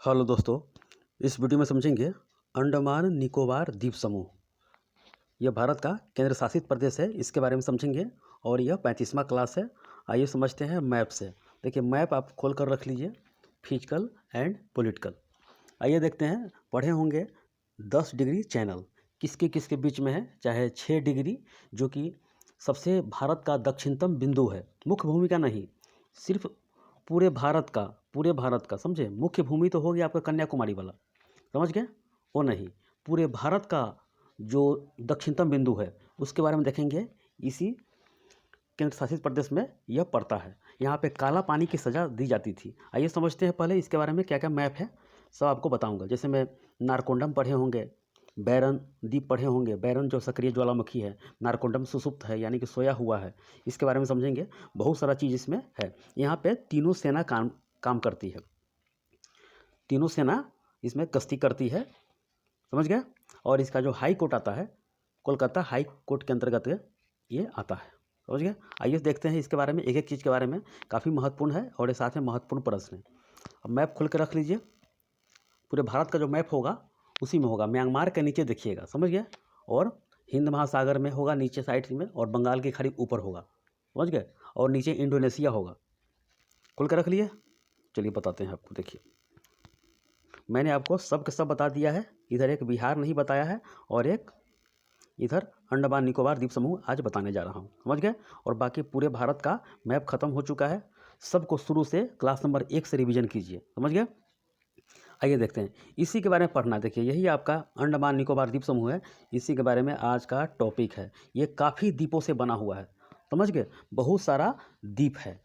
Hello दोस्तों, इस video में समझेंगे अंडमान निकोबार द्वीप समूह। यह भारत का केंद्र शासित प्रदेश है, इसके बारे में समझेंगे और यह 35वां क्लास है। आइए समझते हैं मैप से। देखिए मैप आप खोल कर रख लीजिए, फिजिकल एंड पॉलिटिकल। आइए देखते हैं, पढ़े होंगे 10 डिग्री चैनल किसके किसके बीच में है, चाहे 6 डिग्री जो कि सबसे भारत का दक्षिणतम बिंदु है, मुख्य भूमि का नहीं, सिर्फ पूरे भारत का समझे। मुख्य भूमि तो होगी आपका कन्याकुमारी वाला, समझ गए, वो नहीं, पूरे भारत का जो दक्षिणतम बिंदु है उसके बारे में देखेंगे। इसी केंद्र शासित प्रदेश में यह पड़ता है। यहाँ पे काला पानी की सज़ा दी जाती थी। आइए समझते हैं पहले इसके बारे में क्या क्या मैप है, सब आपको बताऊंगा। जैसे मैं नारकोंडम पढ़े होंगे, बैरन द्वीप पढ़े होंगे। बैरन जो सक्रिय ज्वालामुखी है, नारकोंडम सुसुप्त है यानी कि सोया हुआ है, इसके बारे में समझेंगे। बहुत सारा चीज़ इसमें है। यहाँ पे तीनों सेना काम करती है, तीनों सेना इसमें गश्ती करती है, समझ गए। और इसका जो हाई कोर्ट आता है, कोलकाता हाई कोर्ट के अंतर्गत ये आता है, समझ गए। आइए देखते हैं इसके बारे में, एक एक चीज़ के बारे में, काफ़ी महत्वपूर्ण है और ये साथ में महत्वपूर्ण प्रश्न है। अब मैप खोल के रख लीजिए। पूरे भारत का जो मैप होगा उसी में होगा, म्यांमार के नीचे देखिएगा, समझ गए। और हिंद महासागर में होगा नीचे साइड में, और बंगाल की खाड़ी ऊपर होगा, समझ गए। और नीचे इंडोनेशिया होगा। खोल के रख लिए, चलिए बताते हैं आपको। देखिए मैंने आपको सब के सब बता दिया है। इधर एक बिहार नहीं बताया है और एक इधर अंडमान निकोबार द्वीप समूह आज बताने जा रहा हूँ, समझ गए। और बाकी पूरे भारत का मैप खत्म हो चुका है। सबको शुरू से क्लास नंबर 1 से रिवीजन कीजिए, समझ गए। आइए देखते हैं, इसी के बारे में पढ़ना। देखिए यही आपका अंडमान निकोबार द्वीप समूह है, इसी के बारे में आज का टॉपिक है। ये काफ़ी द्वीपों से बना हुआ है, समझ गए। बहुत सारा द्वीप है,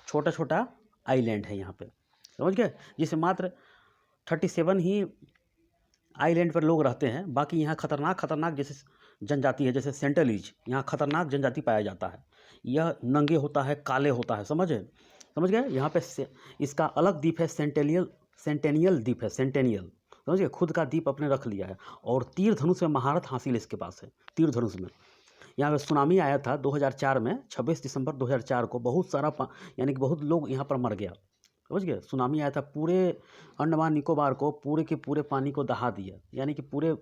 छोटा छोटा आइलैंड है यहाँ पे, समझ गए। जिसे मात्र 37 ही आइलैंड पर लोग रहते हैं। बाकी यहाँ खतरनाक जैसे जनजाति है, जैसे सेंटलीज, यहाँ खतरनाक जनजाति पाया जाता है। यह नंगे होता है, काले होता है, समझ गए। यहाँ पे इसका अलग द्वीप है, सेंटेनियल द्वीप है, सेंटेनियल, समझिए। खुद का द्वीप अपने रख लिया है। और तीर धनुष में महारत हासिल इसके पास है, तीर धनुष में। यहाँ पे सुनामी आया था 2004 में, 26 दिसंबर 2004 को। बहुत सारा यानी कि बहुत लोग यहाँ पर मर गया, समझ गए। सुनामी आया था, पूरे अंडमान निकोबार को पूरे के पूरे पानी को दहा दिया, यानी कि पूरे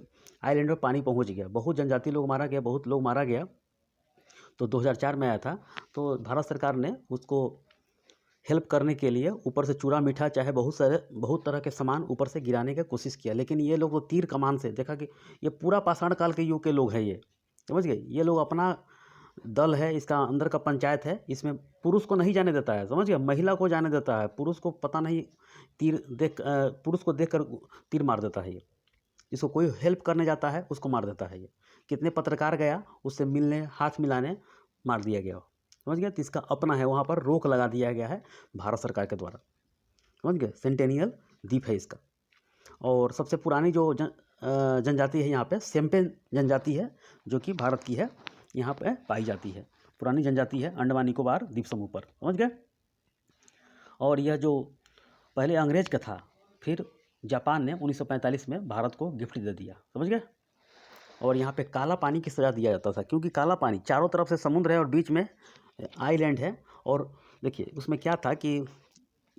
आइलैंड में पानी पहुंच गया। बहुत जनजाति लोग मारा गया, बहुत लोग मारा गया। तो 2004 में आया था। तो भारत सरकार ने उसको हेल्प करने के लिए ऊपर से चूरा मीठा चाहे बहुत तरह के सामान ऊपर से गिराने की कोशिश किया। लेकिन ये लोग तो तीर कमान से, देखा कि ये पूरा पाषाण काल के युग के लोग हैं, ये समझ गए। ये लोग अपना दल है, इसका अंदर का पंचायत है, इसमें पुरुष को नहीं जाने देता है, समझ गए। महिला को जाने देता है, पुरुष को पता नहीं, पुरुष को देखकर तीर मार देता है ये। इसको कोई हेल्प करने जाता है उसको मार देता है ये। कितने पत्रकार गया उससे मिलने, हाथ मिलाने, मार दिया गया, समझ गए। तो इसका अपना है, वहाँ पर रोक लगा दिया गया है भारत सरकार के द्वारा, समझ गए। सेंटेनियल द्वीप है इसका। और सबसे पुरानी जो जनजाति है यहाँ पे सेम्पेन जनजाति है, जो कि भारत की है, यहाँ पे पाई जाती है। पुरानी जनजाति है अंडमान निकोबार द्वीप समूह पर, समझ गए। और यह जो पहले अंग्रेज का था, फिर जापान ने 1945 में भारत को गिफ्ट दे दिया, समझ गए। और यहाँ पे काला पानी की सज़ा दिया जाता था, क्योंकि काला पानी, चारों तरफ से समुद्र है और बीच में आइलैंड है। और देखिए उसमें क्या था कि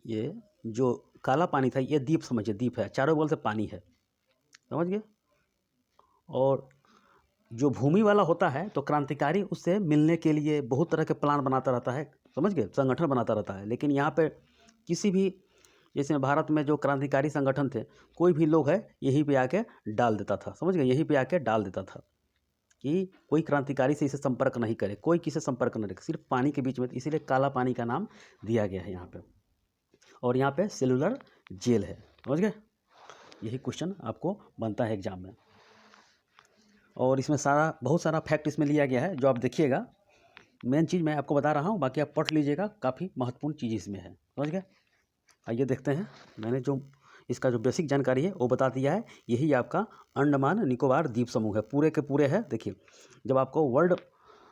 ये जो काला पानी था, ये द्वीप समझिए, द्वीप है, चारों बगल से पानी है, समझ गए। और जो भूमि वाला होता है तो क्रांतिकारी उससे मिलने के लिए बहुत तरह के प्लान बनाता रहता है, समझ गए, संगठन बनाता रहता है। लेकिन यहाँ पे किसी भी, जैसे भारत में जो क्रांतिकारी संगठन थे, कोई भी लोग है यहीं पे आके डाल देता था, समझ गए, यहीं पे आके डाल देता था कि कोई क्रांतिकारी से इसे संपर्क नहीं करे, कोई किसी से संपर्क नहीं रखे, सिर्फ पानी के बीच में। इसीलिए काला पानी का नाम दिया गया है यहाँ पे। और यहाँ पे सेलुलर जेल है, समझ गए। यही क्वेश्चन आपको बनता है एग्जाम में। और इसमें बहुत सारा फैक्ट इसमें लिया गया है, जो आप देखिएगा। मेन चीज़ मैं आपको बता रहा हूँ, बाकी आप पढ़ लीजिएगा, काफ़ी महत्वपूर्ण चीज़ इसमें है, समझ गए। आइए देखते हैं, मैंने जो इसका जो बेसिक जानकारी है वो बता दिया है। यही आपका अंडमान निकोबार द्वीप समूह है, पूरे के पूरे है। देखिए जब आपको वर्ल्ड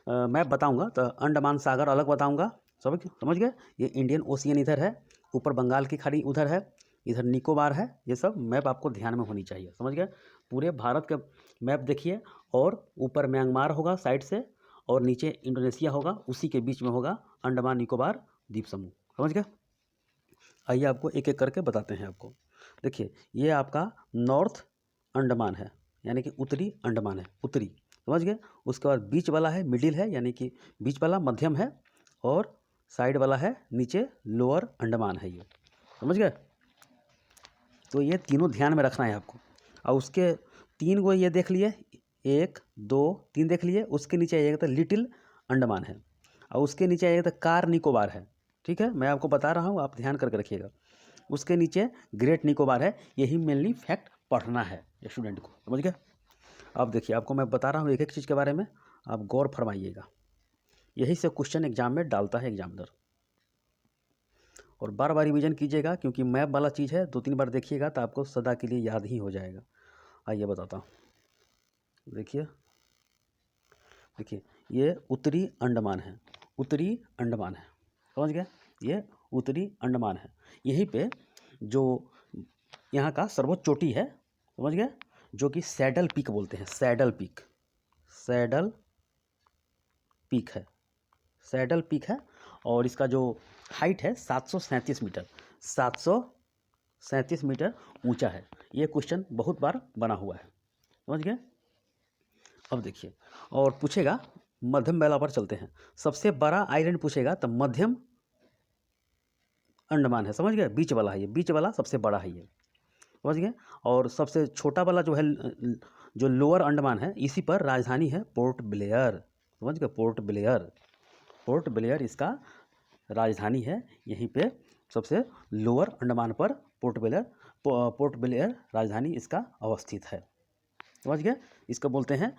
मैप बताऊंगा तो अंडमान सागर अलग बताऊंगा, समझ गए। ये इंडियन ओशियन इधर है, ऊपर बंगाल की खाड़ी उधर है, इधर निकोबार है। ये सब मैप आपको ध्यान में होनी चाहिए, समझ गए। पूरे भारत का मैप देखिए, और ऊपर म्यांमार होगा साइड से, और नीचे इंडोनेशिया होगा, उसी के बीच में होगा अंडमान निकोबार द्वीप समूह, समझ गए। आइए आपको एक एक करके बताते हैं आपको। देखिए ये आपका नॉर्थ अंडमान है, यानी कि उत्तरी अंडमान है, उत्तरी, समझ गए। उसके बाद बीच वाला है, मिडिल है, यानी कि बीच वाला मध्यम है, और साइड वाला है नीचे, लोअर अंडमान है ये, समझ गए। तो ये तीनों ध्यान में रखना है आपको। और उसके तीन को ये देख लिए, 1 2 3 देख लिए। उसके नीचे आइएगा तो लिटिल अंडमान है, और उसके नीचे आइएगा तो कार निकोबार है। ठीक है, मैं आपको बता रहा हूँ, आप ध्यान करके रखिएगा। उसके नीचे ग्रेट निकोबार है। यही मेनली फैक्ट पढ़ना है स्टूडेंट को, समझ गए। अब देखिए आपको मैं बता रहा हूँ एक एक चीज़ के बारे में, आप गौर फरमाइएगा। यही से क्वेश्चन एग्जाम में डालता है एग्जामिनर। और बार बार रिवीजन कीजिएगा, क्योंकि मैप वाला चीज़ है, 2-3 बार देखिएगा तो आपको सदा के लिए याद ही हो जाएगा। आइए बताता हूँ। देखिए देखिए ये उत्तरी अंडमान है, उत्तरी अंडमान है, समझ गए। ये उत्तरी अंडमान है। यहीं पे जो यहाँ का सर्वोच्च चोटी है, समझ गए, जो कि सैडल पीक बोलते हैं, सैडल पीक, सैडल पीक है, सैडल पीक है। और इसका जो हाइट है 737 मीटर, 737 मीटर ऊंचा है। ये क्वेश्चन बहुत बार बना हुआ है, समझ गए। अब देखिए, और पूछेगा मध्यम बेला पर चलते हैं। सबसे बड़ा आइलैंड पूछेगा तो मध्यम अंडमान है, समझ गए, बीच वाला है ये, बीच वाला सबसे बड़ा है ये, समझ गए। और सबसे छोटा वाला जो है, जो लोअर अंडमान है, इसी पर राजधानी है पोर्ट ब्लेयर, समझ गए, पोर्ट ब्लेयर, पोर्ट ब्लेयर इसका राजधानी है। यहीं पे सबसे लोअर अंडमान पर पोर्ट ब्लेयर राजधानी इसका अवस्थित है, समझ गए। इसको बोलते हैं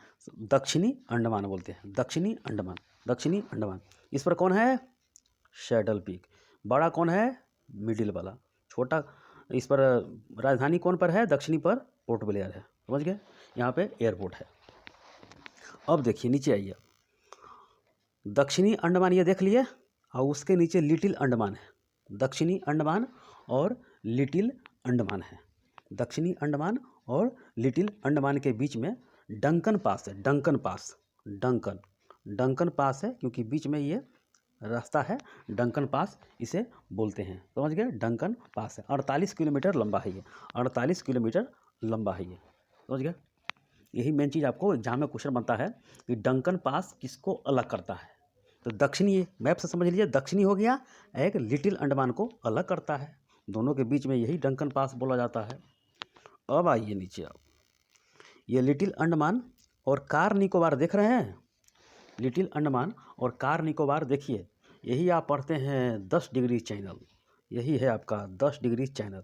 दक्षिणी अंडमान, बोलते हैं दक्षिणी अंडमान, दक्षिणी अंडमान। इस पर कौन है, सैडल पीक। बड़ा कौन है, मिडिल वाला। छोटा, इस पर राजधानी कौन पर है, दक्षिणी पर पोर्ट ब्लेयर है, समझ गए। यहाँ पे एयरपोर्ट है। अब देखिए नीचे आइए, दक्षिणी अंडमान ये देख लिए, और उसके नीचे लिटिल अंडमान है। दक्षिणी अंडमान और लिटिल अंडमान है। दक्षिणी अंडमान और लिटिल अंडमान के बीच में डंकन पास है, Duncan pass, Duncan, Duncan pass है, क्योंकि बीच में ये रास्ता है, डंकन पास इसे बोलते हैं, समझ गए। डंकन पास है, 48 किलोमीटर लंबा है ये, 48 किलोमीटर लंबा है ये, समझ गए। यही मेन चीज़ आपको एग्जाम में क्वेश्चन बनता है कि डंकन पास किसको अलग करता है। तो दक्षिणी, मैप से समझ लीजिए, दक्षिणी हो गया, एक लिटिल अंडमान को अलग करता है। दोनों के बीच में यही डंकन पास बोला जाता है। अब आइए नीचे आओ, ये लिटिल अंडमान और कार निकोबार देख रहे हैं। लिटिल अंडमान और कार निकोबार देखिए, यही आप पढ़ते हैं 10 डिग्री चैनल, यही है आपका 10 डिग्री चैनल,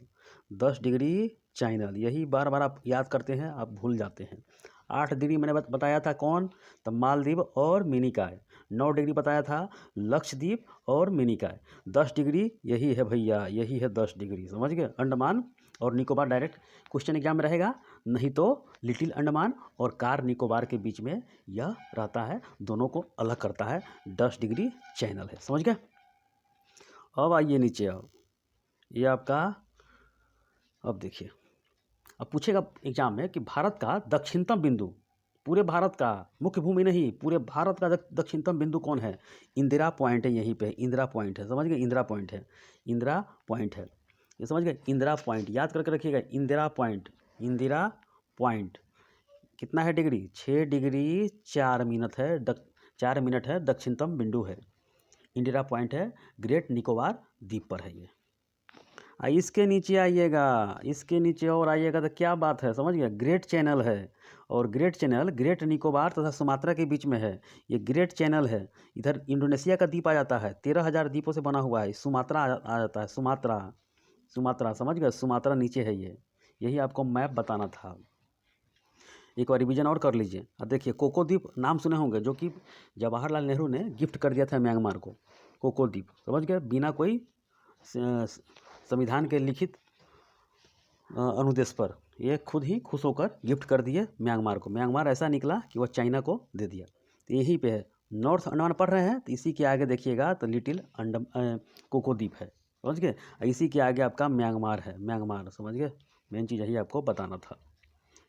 10 डिग्री चैनल। यही बार बार आप याद करते हैं, आप भूल जाते हैं। 8 डिग्री मैंने बताया था कौन, तो मालदीव और मिनिकॉय। 9 डिग्री बताया था लक्षद्वीप और मिनिकॉय। 10 डिग्री यही है भैया, यही है 10 डिग्री, समझ गए। अंडमान और निकोबार डायरेक्ट क्वेश्चन एग्जाम में रहेगा, नहीं तो लिटिल अंडमान और कार निकोबार के बीच में यह रहता है, दोनों को अलग करता है, 10 डिग्री चैनल है, समझ गए। अब आइए नीचे आओ, ये आपका, अब देखिए, अब पूछेगा एग्जाम में कि भारत का दक्षिणतम बिंदु, पूरे भारत का, मुख्य भूमि नहीं, पूरे भारत का दक्षिणतम बिंदु कौन है। इंदिरा पॉइंट है, यहीं पे इंदिरा पॉइंट है, समझ गए, इंदिरा पॉइंट है, इंदिरा पॉइंट है, ये समझ गए। इंदिरा पॉइंट याद करके रखिएगा, इंदिरा पॉइंट, इंदिरा पॉइंट कितना है डिग्री, 6 डिग्री 4 मिनट है, 4 मिनट है, दक्षिणतम बिंदु है, इंदिरा पॉइंट है, ग्रेट निकोबार द्वीप पर है ये। इसके नीचे आइएगा, इसके नीचे और आइएगा तो क्या बात है, समझ गया, ग्रेट चैनल है। और ग्रेट चैनल ग्रेट निकोबार तथा सुमात्रा के बीच में है, ये ग्रेट चैनल है। इधर इंडोनेशिया का द्वीप आ जाता है, 13,000 द्वीपों से बना हुआ है। सुमात्रा आ जाता है, सुमात्रा, सुमात्रा, समझ गए, सुमात्रा नीचे है ये। यही आपको मैप बताना था। एक बार रिवीजन और कर लीजिए। और देखिए कोको द्वीप नाम सुने होंगे, जो कि जवाहरलाल नेहरू ने गिफ्ट कर दिया था म्यांमार को, कोको द्वीप, समझ गए, बिना कोई संविधान के लिखित अनुदेश पर ये खुद ही खुश होकर गिफ्ट कर दिए म्यांमार को। म्यांमार ऐसा निकला कि वह चाइना को दे दिया। तो यहीं पे है, नॉर्थ अंडमान पढ़ रहे हैं तो इसी के आगे देखिएगा तो लिटिल कोको द्वीप है, समझ गए। इसी के आगे आपका म्यांमार है, म्यांमार, समझ गए। मेन चीज़ यही आपको बताना था।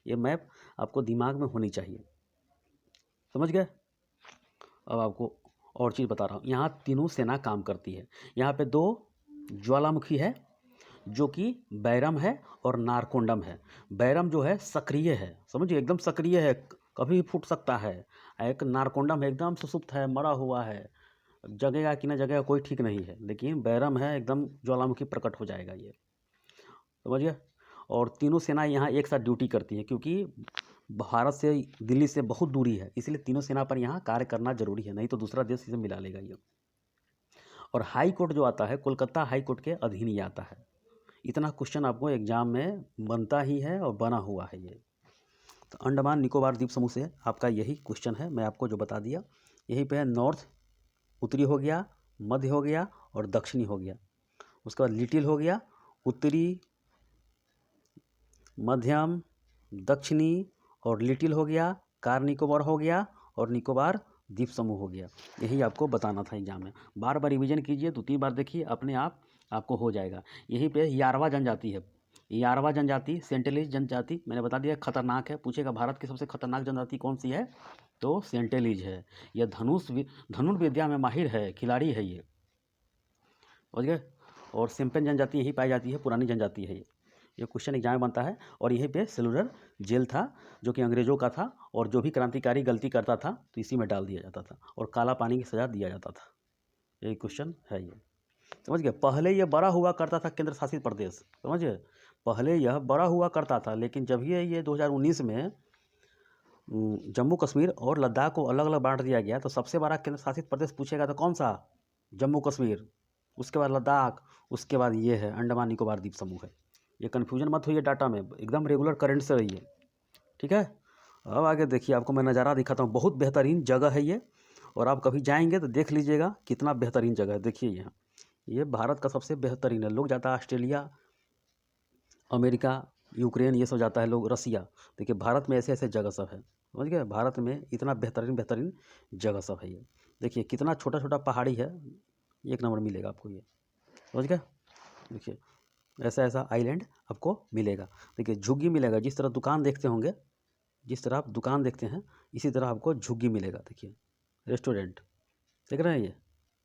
ये मैप आपको दिमाग में होनी चाहिए, समझ गए। अब आपको और चीज़ बता रहा हूँ, यहाँ तीनों सेना काम करती है। यहाँ पे 2 ज्वालामुखी है, जो कि बैरम है और नारकोंडम है। बैरम जो है सक्रिय है, समझिए एकदम सक्रिय है, कभी भी फूट सकता है। एक नारकोंडम है एकदम सुसुप्त है, मरा हुआ है, जगेगा कि ना जगेगा कोई ठीक नहीं है। लेकिन बैरम है एकदम ज्वालामुखी प्रकट हो जाएगा ये, समझिए। और तीनों सेनाएं यहाँ एक साथ ड्यूटी करती हैं, क्योंकि भारत से दिल्ली से बहुत दूरी है, इसलिए तीनों सेना पर यहाँ कार्य करना जरूरी है, नहीं तो दूसरा देश इसे मिला लेगा ये। और हाई कोर्ट जो आता है कोलकाता हाई कोर्ट के अधीन ही आता है। इतना क्वेश्चन आपको एग्जाम में बनता ही है और बना हुआ है ये। तो अंडमान निकोबार द्वीप समूह से आपका यही क्वेश्चन है, मैं आपको जो बता दिया। यहीं पे है नॉर्थ, उत्तरी हो गया, मध्य हो गया और दक्षिणी हो गया। उसके बाद लिटिल हो गया, उत्तरी, मध्यम, दक्षिणी और लिटिल हो गया, कार निकोबार हो गया और निकोबार द्वीप समूह हो गया। यही आपको बताना था एग्जाम में। बार बार रिवीजन कीजिए, 2-3 बार देखिए, अपने आप आपको हो जाएगा। यहीं पे यारवा जनजाति है, यारवा जनजाति, सेंटेलिज जनजाति मैंने बता दिया खतरनाक है। पूछेगा भारत की सबसे खतरनाक जनजाति कौन सी है, तो सेंटेलिज है। यह धनुर्विद्या में माहिर है, खिलाड़ी है ये, समझ गए। और सिम्पन जनजाति यही पाई जाती है, पुरानी जनजाति है ये क्वेश्चन एग्जाम में बनता है। और यहीं पे सेलुलर जेल था जो कि अंग्रेजों का था, और जो भी क्रांतिकारी गलती करता था तो इसी में डाल दिया जाता था और काला पानी की सज़ा दिया जाता था। यही क्वेश्चन है ये, समझ गए। पहले यह बड़ा हुआ करता था केंद्र शासित प्रदेश, समझिए, पहले यह बड़ा हुआ करता था, लेकिन जब ये 2019 में जम्मू कश्मीर और लद्दाख को अलग अलग बांट दिया गया, तो सबसे बड़ा केंद्र शासित प्रदेश पूछेगा तो कौन सा, जम्मू कश्मीर, उसके बाद लद्दाख, उसके बाद ये है अंडमान निकोबार द्वीप समूह है। ये कन्फ्यूजन मत होइए, डाटा में एकदम रेगुलर करंट से रहिए, ठीक है। अब आगे देखिए, आपको मैं नज़ारा दिखाता हूँ, बहुत बेहतरीन जगह है ये, और आप कभी जाएंगे तो देख लीजिएगा कितना बेहतरीन जगह है। देखिए यहाँ, ये भारत का सबसे बेहतरीन है। लोग जाता है ऑस्ट्रेलिया, अमेरिका, यूक्रेन, ये सब जाता है लोग, रसिया। देखिए भारत में ऐसे ऐसे जगह सब है, समझ गए। भारत में इतना बेहतरीन बेहतरीन जगह सब है ये। देखिए कितना छोटा छोटा पहाड़ी है, एक नंबर मिलेगा आपको ये, समझ गए। देखिए ऐसा ऐसा आइलैंड आपको मिलेगा। देखिए झुग्गी मिलेगा, जिस तरह दुकान देखते होंगे, जिस तरह आप दुकान देखते हैं, इसी तरह आपको झुग्गी मिलेगा। देखिए रेस्टोरेंट देख रहे हैं, ये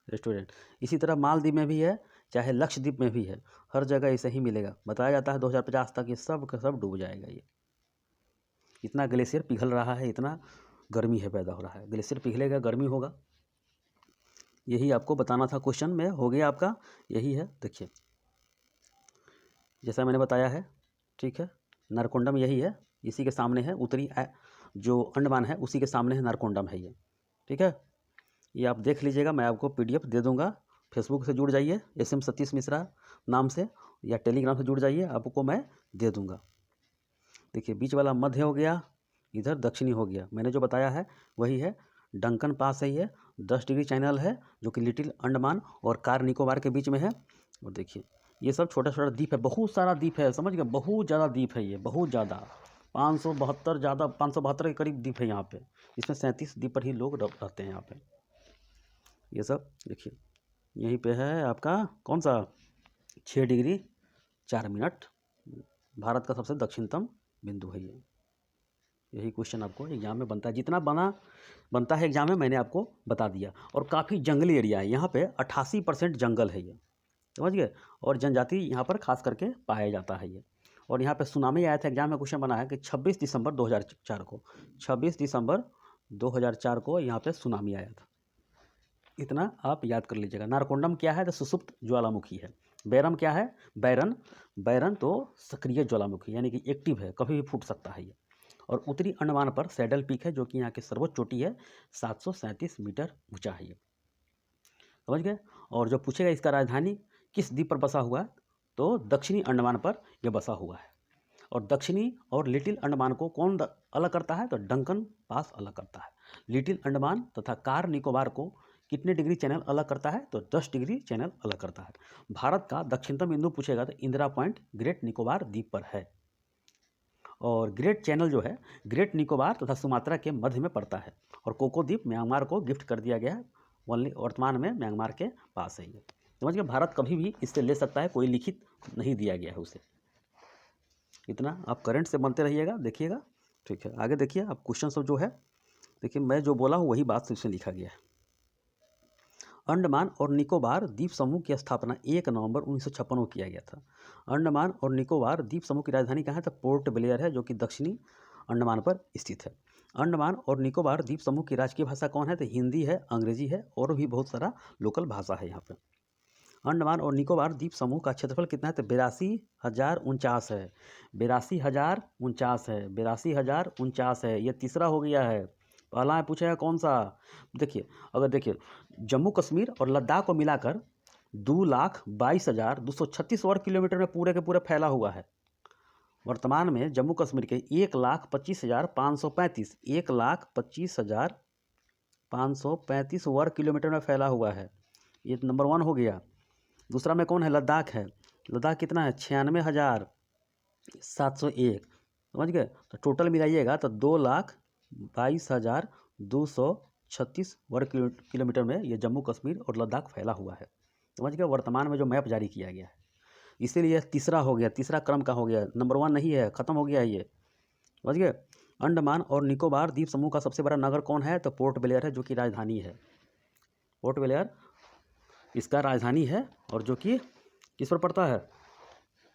रेस्टोरेंट। इसी तरह मालदीव में भी है, चाहे लक्षद्वीप में भी है, हर जगह ऐसे ही मिलेगा। बताया जाता है 2050 तक ये सब का सब डूब जाएगा ये। इतना ग्लेशियर पिघल रहा है, इतना गर्मी है पैदा हो रहा है, ग्लेशियर पिघलेगा गर्मी होगा। यही आपको बताना था, क्वेश्चन में हो गया आपका, यही है। देखिए जैसा मैंने बताया है, ठीक है। नारकोंडम यही है, इसी के सामने है उत्तरी जो अंडमान है, उसी के सामने है नारकोंडम है ये, ठीक है। ये आप देख लीजिएगा, मैं आपको PDF दे दूंगा। फेसबुक से जुड़ जाइए SM सतीश मिश्रा नाम से, या टेलीग्राम से जुड़ जाइए, आपको मैं दे दूंगा। देखिए बीच वाला मध्य हो गया, इधर दक्षिणी हो गया। मैंने जो बताया है वही है, डंकन पास है ये, 10 डिग्री चैनल है, जो कि लिटिल अंडमान और कार निकोबार के बीच में है। और देखिए ये सब छोटा छोटा द्वीप है, बहुत सारा द्वीप है, समझ गए, बहुत ज़्यादा द्वीप है ये, बहुत ज़्यादा, 572 के करीब द्वीप है यहाँ पे। इसमें 37 द्वीप पर ही लोग रहते हैं यहाँ पे। ये सब देखिए यहीं पे है आपका कौन सा, 6 डिग्री 4 मिनट, भारत का सबसे दक्षिणतम बिंदु है ये। यही क्वेश्चन आपको एग्जाम में बनता है, जितना बनता है एग्जाम में मैंने आपको बता दिया। और काफ़ी जंगली एरिया है यहाँ पे, 88% जंगल है ये, समझ गए। और जनजाति यहाँ पर खास करके पाया जाता है ये। और यहाँ पे सुनामी आया था, एग्जाम में क्वेश्चन बना है कि 26 दिसंबर 2004 को, 26 दिसंबर 2004 को यहाँ पे सुनामी आया था। इतना आप याद कर लीजिएगा। नारकोंडम क्या है, तो सुसुप्त ज्वालामुखी है। बैरम क्या है, बैरन तो सक्रिय ज्वालामुखी, यानी कि एक्टिव है, कभी भी फूट सकता है ये। और उत्तरी अंडमान पर सैडल पीक है, जो कि यहाँ की सर्वोच्च चोटी है, 737 मीटर ऊंचा है ये, समझ गए। और जो पूछेगा इसका राजधानी किस द्वीप पर बसा हुआ है, तो दक्षिणी अंडमान पर यह बसा हुआ है। और दक्षिणी और लिटिल अंडमान को कौन अलग करता है, तो डंकन पास अलग करता है। लिटिल अंडमान तथा कार निकोबार को कितने डिग्री चैनल अलग करता है, तो 10 डिग्री चैनल अलग करता है। भारत का दक्षिणतम बिंदु पूछेगा तो इंदिरा पॉइंट ग्रेट निकोबार द्वीप पर है। और ग्रेट चैनल जो है ग्रेट निकोबार तथा सुमात्रा के मध्य में पड़ता है। और कोको द्वीप म्यांमार को गिफ्ट कर दिया गया है, वर्तमान में म्यांमार के पास है ये, समझ गए। भारत कभी भी इससे ले सकता है, कोई लिखित नहीं दिया गया है उसे। इतना आप करंट से बनते रहिएगा, देखिएगा, ठीक है। आगे देखिए आप क्वेश्चन सब जो है, देखिए मैं जो बोला हूँ वही बात इसमें लिखा गया है। अंडमान और निकोबार द्वीप समूह की स्थापना 1 नवंबर 1956 को किया गया था। अंडमान और निकोबार द्वीप समूह की राजधानी कहाँ है? तो पोर्ट ब्लेयर है, जो कि दक्षिणी अंडमान पर स्थित है। अंडमान और निकोबार द्वीप समूह की राजकीय भाषा कौन है? तो हिंदी है, अंग्रेजी है और भी बहुत सारा लोकल भाषा है यहाँ पे। अंडमान और निकोबार द्वीप समूह का क्षेत्रफल कितना है? तो 82,049 है। 82,049 है, 82,049 है। ये तीसरा हो गया है। पहला में पूछेगा कौन सा? देखिए, अगर देखिए जम्मू कश्मीर और लद्दाख को मिलाकर 2,22,236 वर्ग किलोमीटर में पूरे के पूरे फैला हुआ है। वर्तमान में जम्मू कश्मीर के 1,25,535 1,25,535 वर्ग किलोमीटर में फैला हुआ है। ये नंबर 1 हो गया। दूसरा में कौन है? लद्दाख है। लद्दाख कितना है? 96,701। समझ गए? तो टोटल मिलाइएगा तो 2,22,236 वर्ग किलोमीटर में ये जम्मू कश्मीर और लद्दाख फैला हुआ है। समझ गए? वर्तमान में जो मैप जारी किया गया है, इसीलिए तीसरा हो गया, तीसरा क्रम का हो गया। नंबर 1 नहीं है, ख़त्म हो गया है ये। समझ गए? अंडमान और निकोबार द्वीप समूह का सबसे बड़ा नगर कौन है? तो पोर्ट ब्लेयर है, जो कि राजधानी है। पोर्ट ब्लेयर इसका राजधानी है और जो कि किस पर पड़ता है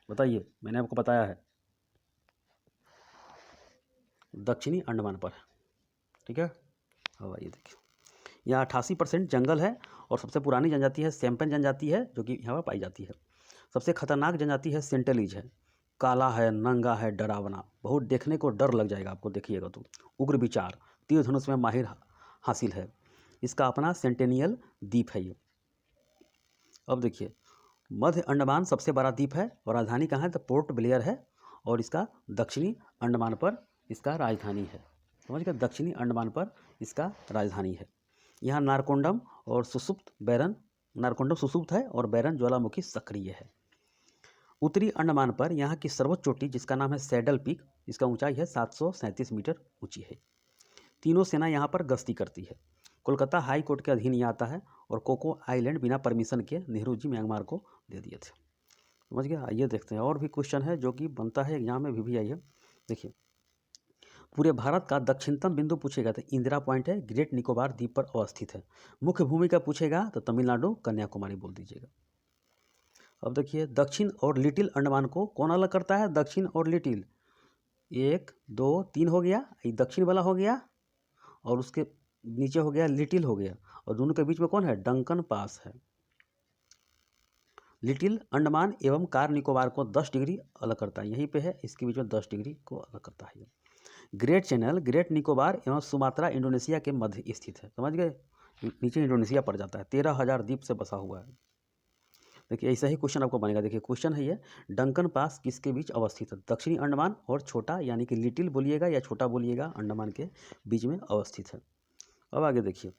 बताइए? मैंने आपको बताया है, दक्षिणी अंडमान पर। ठीक है, अब आइए देखिए, यहाँ 88% जंगल है और सबसे पुरानी जनजाति है सैम्पन जनजाति है, जो कि यहाँ पर पाई जाती है। सबसे खतरनाक जनजाति है सेंटेलिज है। काला है, नंगा है, डरावना, बहुत देखने को डर लग जाएगा आपको, देखिएगा तो। उग्र विचार, तीर धनुष में माहिर हासिल है। इसका अपना सेंटेनियल द्वीप है ये। अब देखिए, मध्य अंडमान सबसे बड़ा द्वीप है और राजधानी कहाँ है? तो पोर्ट ब्लेयर है और इसका दक्षिणी अंडमान पर इसका राजधानी है। समझ गए? दक्षिणी अंडमान पर इसका राजधानी है। यहाँ नारकोंडम और सुसुप्त बैरन, नारकोंडम सुसुप्त है और बैरन ज्वालामुखी सक्रिय है। उत्तरी अंडमान पर यहाँ की सर्वोच्च चोटी, जिसका नाम है सैडल पीक, इसका ऊंचाई है 737 मीटर ऊंची है। तीनों सेना यहाँ पर गश्ती करती है। कोलकाता हाई कोर्ट के अधीन ये आता है और कोको आइलैंड बिना परमिशन के नेहरू जी म्यांमार को दे दिए थे। समझ गया? आइए देखते हैं, और भी क्वेश्चन है जो कि बनता है एग्जाम में भी आई है। देखिए, पूरे भारत का दक्षिणतम बिंदु पूछेगा तो इंदिरा पॉइंट है, ग्रेट निकोबार द्वीप पर अवस्थित है। मुख्य भूमिका पूछेगा तो तमिलनाडु कन्याकुमारी बोल दीजिएगा। अब देखिए, दक्षिण और लिटिल अंडमान को कौन अलग करता है? दक्षिण और लिटिल, 1 2 3 हो गया, ये दक्षिण वाला हो गया और उसके नीचे हो गया लिटिल हो गया, और दोनों के बीच में कौन है? डंकन पास है। लिटिल अंडमान एवं कार निकोबार को 10 डिग्री अलग करता है, यहीं पे है, इसके बीच में 10 डिग्री को अलग करता है। ग्रेट चैनल ग्रेट निकोबार एवं सुमात्रा इंडोनेशिया के मध्य स्थित है। समझ गए? नीचे इंडोनेशिया पड़ जाता है। 13,000 द्वीप से बसा हुआ है। देखिए, ऐसा ही क्वेश्चन आपको बनेगा। देखिए, क्वेश्चन है ये, डंकन पास किसके बीच अवस्थित है? दक्षिणी अंडमान और छोटा, यानी कि लिटिल बोलिएगा या छोटा बोलिएगा, अंडमान के बीच में अवस्थित है। अब आगे देखिए,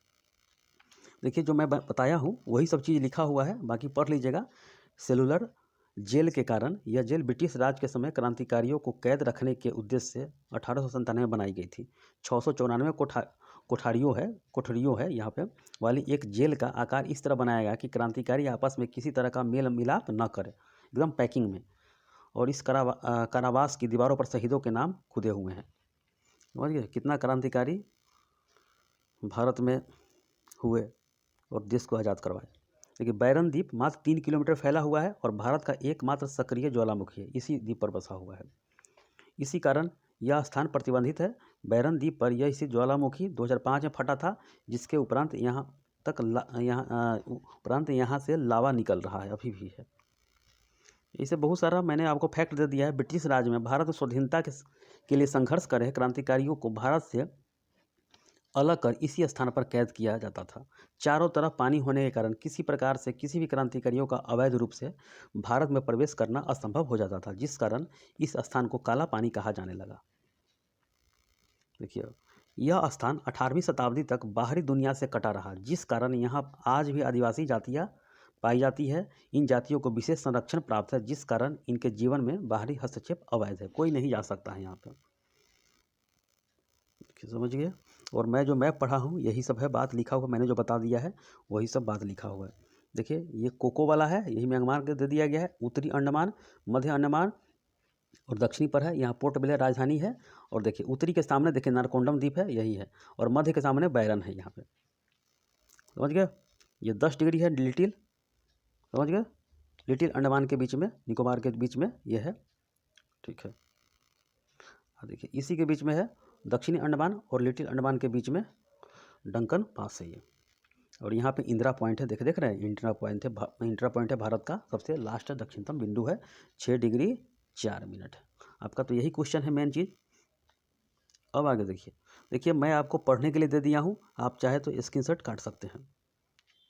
जो मैं बताया हूँ वही सब चीज़ लिखा हुआ है, बाकी पढ़ लीजिएगा। सेलुलर जेल के कारण यह जेल ब्रिटिश राज के समय क्रांतिकारियों को कैद रखने के उद्देश्य से 1897 में बनाई गई थी। 694 कोठरियों है यहाँ पे वाली एक जेल का आकार इस तरह बनाया गया कि क्रांतिकारी आपस में किसी तरह का मेल मिलाप न करें, एकदम पैकिंग में। और इस कारावास की दीवारों पर शहीदों के नाम खुदे हुए हैं। समझ गए? कितना क्रांतिकारी भारत में हुए और देश को आज़ाद करवाए। देखिए, बैरन द्वीप मात्र 3 किलोमीटर फैला हुआ है और भारत का एकमात्र सक्रिय ज्वालामुखी है, इसी द्वीप पर बसा हुआ है। इसी कारण यह स्थान प्रतिबंधित है। बैरन द्वीप पर यह स्थित ज्वालामुखी 2005 में फटा था, जिसके उपरांत यहाँ से लावा निकल रहा है, अभी भी है। इसे बहुत सारा मैंने आपको फैक्ट दे दिया है। ब्रिटिश राज में भारत स्वाधीनता के लिए संघर्ष कर रहे क्रांतिकारियों को भारत से अलग कर इसी स्थान पर कैद किया जाता था। चारों तरफ पानी होने के कारण किसी प्रकार से किसी भी क्रांतिकारियों का अवैध रूप से भारत में प्रवेश करना असंभव हो जाता था, जिस कारण इस स्थान को काला पानी कहा जाने लगा। देखिए, यह स्थान 18वीं शताब्दी तक बाहरी दुनिया से कटा रहा, जिस कारण यहाँ आज भी आदिवासी जातियाँ पाई जाती है। इन जातियों को विशेष संरक्षण प्राप्त है, जिस कारण इनके जीवन में बाहरी हस्तक्षेप अवैध है, कोई नहीं जा सकता है यहाँ पर। समझ गए? और मैं जो मैप पढ़ा हूँ यही सब है, बात लिखा हुआ मैंने जो बता दिया है वही सब बात लिखा हुआ है। देखिए, ये कोको वाला है, यही म्यांमार के दे दिया गया है। उत्तरी अंडमान, मध्य अंडमान और दक्षिणी पर है, यहाँ पोर्ट ब्लेयर राजधानी है। और देखिए, उत्तरी के सामने देखिए नारकोंडम द्वीप है, यही है। और मध्य के सामने बैरन है यहाँ पे। समझ गए? ये 10 डिग्री है लिटिल, समझ गए, लिटिल अंडमान के बीच में, निकोबार के बीच में ये है, ठीक है। देखिए इसी के बीच में है दक्षिणी अंडमान और लिटिल अंडमान के बीच में डंकन पास है ये। और यहाँ पे इंदिरा पॉइंट है, देख रहे हैं, इंदिरा पॉइंट है भारत का सबसे लास्ट दक्षिणतम बिंदु है, 6 डिग्री 4 मिनट। आपका तो यही क्वेश्चन है मेन चीज़। अब आगे देखिए मैं आपको पढ़ने के लिए दे दिया हूँ, आप चाहे तो स्क्रीनशॉट काट सकते हैं,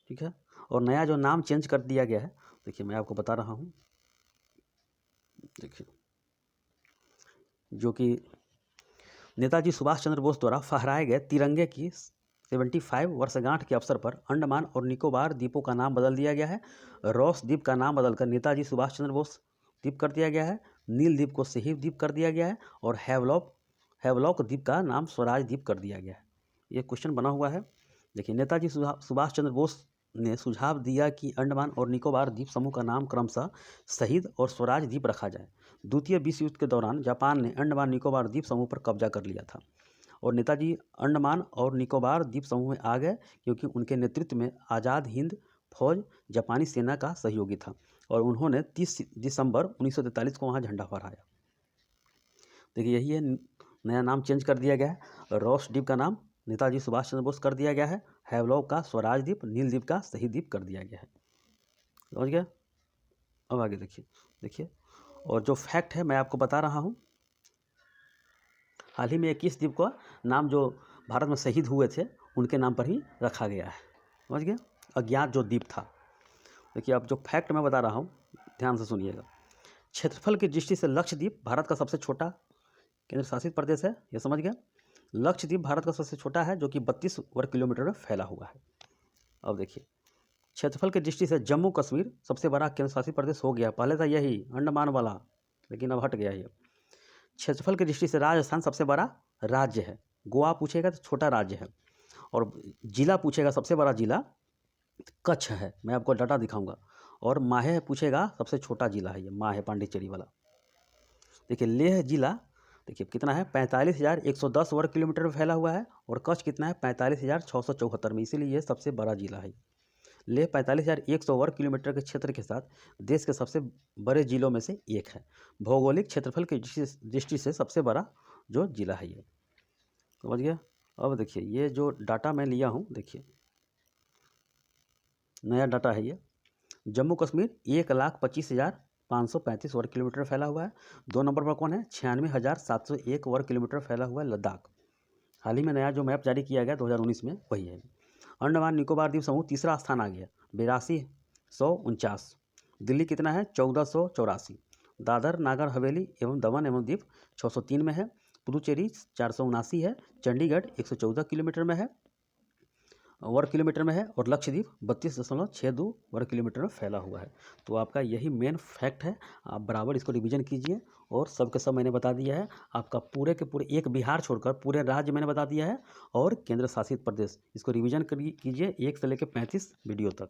ठीक है। और नया जो नाम चेंज कर दिया गया है, देखिए मैं आपको बता रहा हूँ, देखिए जो कि नेताजी सुभाष चंद्र बोस द्वारा फहराए गए तिरंगे की 75 वर्षगांठ के अवसर पर अंडमान और निकोबार द्वीपों का नाम बदल दिया गया है। रॉस द्वीप का नाम बदलकर नेताजी सुभाष चंद्र बोस द्वीप कर दिया गया है। नील द्वीप को शहीद द्वीप कर दिया गया है और हैवलॉक द्वीप का नाम स्वराज द्वीप कर दिया गया है। ये क्वेश्चन बना हुआ है। देखिए नेताजी सुभाष चंद्र बोस ने सुझाव दिया कि अंडमान और निकोबार द्वीप समूह का नाम क्रमशः शहीद और स्वराज द्वीप रखा जाए। द्वितीय विश्व युद्ध के दौरान जापान ने अंडमान निकोबार द्वीप समूह पर कब्जा कर लिया था और नेताजी अंडमान और निकोबार द्वीप समूह में आ गए क्योंकि उनके नेतृत्व में आज़ाद हिंद फौज जापानी सेना का सहयोगी था और उन्होंने 30 दिसंबर 1943 को वहाँ झंडा फहराया। देखिए यही है, नया नाम चेंज कर दिया गया है। रॉस द्वीप का नाम नेताजी सुभाष चंद्र बोस कर दिया गया है। हैवलॉक का स्वराज द्वीप, नील द्वीप का शहीद द्वीप कर दिया गया है, समझ गया। अब आगे देखिए और जो फैक्ट है मैं आपको बता रहा हूँ, हाल ही में 21 द्वीप का नाम जो भारत में शहीद हुए थे उनके नाम पर ही रखा गया है, समझ गया, अज्ञात जो द्वीप था। देखिए अब जो फैक्ट मैं बता रहा हूँ ध्यान से सुनिएगा। क्षेत्रफल की दृष्टि से लक्षद्वीप भारत का सबसे छोटा केंद्र शासित प्रदेश है, ये समझ गया। लक्षद्वीप भारत का सबसे छोटा है जो कि 32 वर्ग किलोमीटर में फैला हुआ है। अब देखिए क्षेत्रफल की दृष्टि से जम्मू कश्मीर सबसे बड़ा केंद्र शासित प्रदेश हो गया, पहले था यही अंडमान वाला, लेकिन अब हट गया ये। क्षेत्रफल की दृष्टि से राजस्थान सबसे बड़ा राज्य है। गोवा पूछेगा तो छोटा राज्य है और जिला पूछेगा सबसे बड़ा जिला कच्छ है, मैं आपको डाटा दिखाऊंगा। और माहे पूछेगा सबसे छोटा जिला है ये, माहे पांडिचेरी वाला। देखिए लेह जिला देखिए कितना है, 45,110 वर्ग किलोमीटर में फैला हुआ है और कच्छ कितना है, 45,674 में, इसीलिए ये सबसे बड़ा जिला है। लेह 45,100 वर्ग किलोमीटर के क्षेत्र के साथ देश के सबसे बड़े जिलों में से एक है। भौगोलिक क्षेत्रफल की दृष्टि से सबसे बड़ा जो जिला है ये, समझ गया। अब देखिए ये जो डाटा मैं लिया हूँ, देखिए नया डाटा है ये। जम्मू कश्मीर 1,25,535 वर्ग किलोमीटर फैला हुआ है। 2 नंबर पर कौन है, 96,701 वर्ग किलोमीटर फैला हुआ है लद्दाख। हाल ही में नया जो मैप जारी किया गया 2019 में वही है। अंडमान निकोबार द्वीप समूह तीसरा स्थान आ गया, 8249। दिल्ली कितना है, 1484। दादर नागर हवेली एवं दमन एवं दीव 603 में है। पुदुचेरी 479 है। चंडीगढ़ 114 किलोमीटर में है, वर्ग किलोमीटर में है और लक्षद्वीप 32.62 वर्ग किलोमीटर में फैला हुआ है। तो आपका यही मेन फैक्ट है, आप बराबर इसको रिवीजन कीजिए। और सब के सब मैंने बता दिया है, आपका पूरे के पूरे एक बिहार छोड़कर पूरे राज्य मैंने बता दिया है और केंद्र शासित प्रदेश, इसको रिवीजन कीजिए 1 से लेकर 35 वीडियो तक,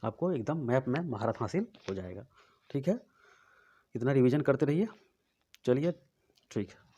आपको एकदम मैप में महारत हासिल हो जाएगा, ठीक है। इतना रिवीजन करते रहिए, चलिए ठीक है।